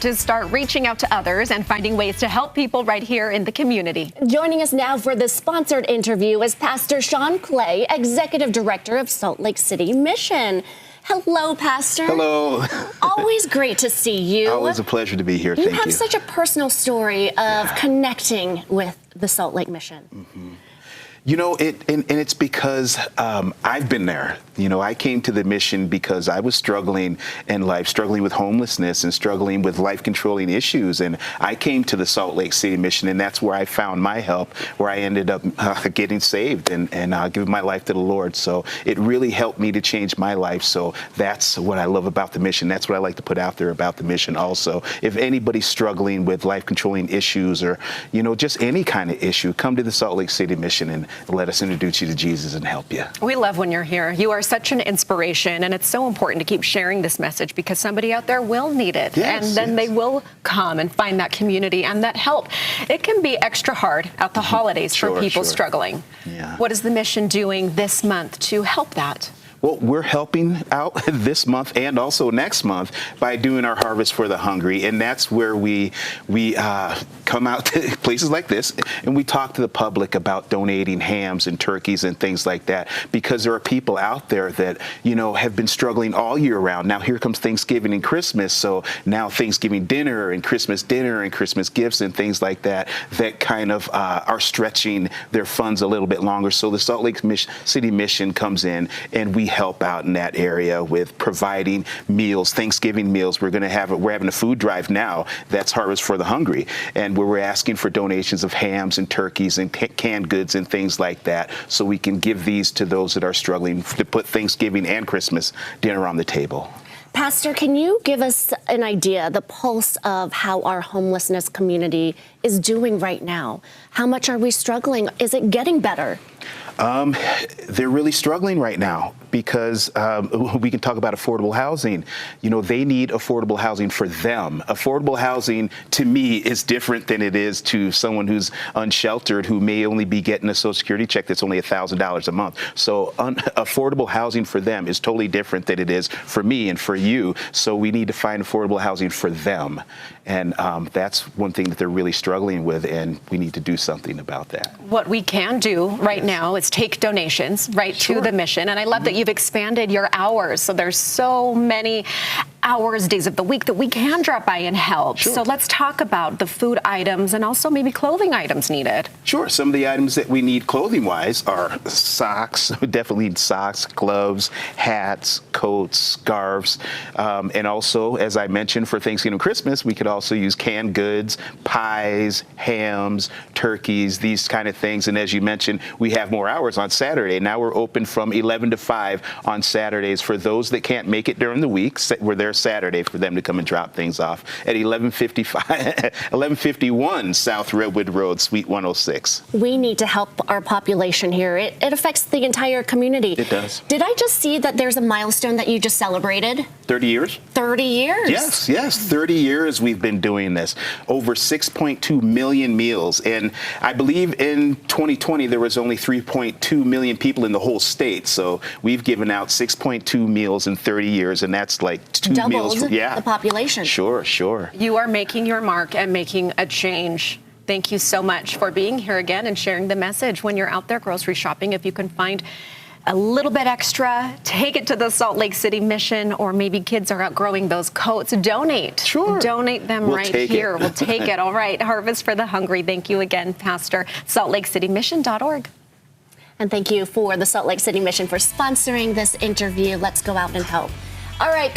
to start reaching out to others and finding ways to help people right here in the community. Joining us now for the sponsored interview is Pastor Sean Clay, Executive Director of Salt Lake City Mission. Hello, Pastor. Hello. Always great to see you. Always a pleasure to be here. Thank you. You have such a personal story of connecting with the Salt Lake Mission. Mm-hmm. You know, and it's because I've been there. You know, I came to the mission because I was struggling in life, struggling with homelessness and struggling with life-controlling issues. And I came to the Salt Lake City Mission, and that's where I found my help, where I ended up getting saved and giving my life to the Lord. So it really helped me to change my life. So that's what I love about the mission. That's what I like to put out there about the mission also. If anybody's struggling with life-controlling issues or, you know, just any kind of issue, come to the Salt Lake City Mission and let us introduce you to Jesus and help you. We love when you're here. You are such an inspiration, and it's so important to keep sharing this message because somebody out there will need it, and then they will come and find that community and that help. It can be extra hard at the holidays for people struggling. Yeah. What is the mission doing this month to help that? Well, we're helping out this month and also next month by doing our Harvest for the Hungry, and that's where we come out to places like this and we talk to the public about donating hams and turkeys and things like that, because there are people out there that, you know, have been struggling all year round. Now here comes Thanksgiving and Christmas, so now Thanksgiving dinner and Christmas gifts and things like that that kind of are stretching their funds a little bit longer. So the Salt Lake City Mission comes in and we help out in that area with providing meals, Thanksgiving meals. We're having a food drive now that's Harvest for the Hungry, and where we're asking for donations of hams and turkeys and canned goods and things like that, so we can give these to those that are struggling to put Thanksgiving and Christmas dinner on the table. Pastor, can you give us an idea, the pulse of how our homelessness community is doing right now? How much are we struggling? Is it getting better? They're really struggling right now because we can talk about affordable housing. You know, they need affordable housing for them. Affordable housing, to me, is different than it is to someone who's unsheltered, who may only be getting a Social Security check that's only $1,000 a month. So affordable housing for them is totally different than it is for me and for you. So we need to find affordable housing for them. And that's one thing that they're really struggling with, and we need to do something about that. What we can do right now is take donations to the mission. And I love that you've expanded your hours. So there's so many hours, days of the week that we can drop by and help. So let's talk about the food items and also maybe clothing items needed. Sure. Some of the items that we need clothing-wise are socks. We definitely need socks, gloves, hats, coats, scarves. And also, as I mentioned, for Thanksgiving and Christmas, we could also use canned goods, pies, hams, turkeys, these kind of things. And as you mentioned, we have more hours on Saturday. Now we're open from 11 to 5 on Saturdays for those that can't make it during the week. We're there Saturday for them to come and drop things off at 1151 South Redwood Road, Suite 106. We need to help our population here. It affects the entire community. It does. Did I just see that there's a milestone that you just celebrated? 30 years. 30 years? Yes, 30 years we've been doing this. Over 6.2 million meals. And I believe in 2020 there was only 3.2 million people in the whole state. So we've given out 6.2 meals in 30 years, and that's like doubled meals. The population. Sure. You are making your mark and making a change. Thank you so much for being here again and sharing the message. When you're out there grocery shopping, if you can find a little bit extra, take it to the Salt Lake City Mission, or maybe kids are outgrowing those coats. Donate. Sure. Donate them We'll right take here. it. We'll take it. All right. Harvest for the Hungry. Thank you again, Pastor. SaltLakeCityMission.org. And thank you for the Salt Lake City Mission for sponsoring this interview. Let's go out and help. All right.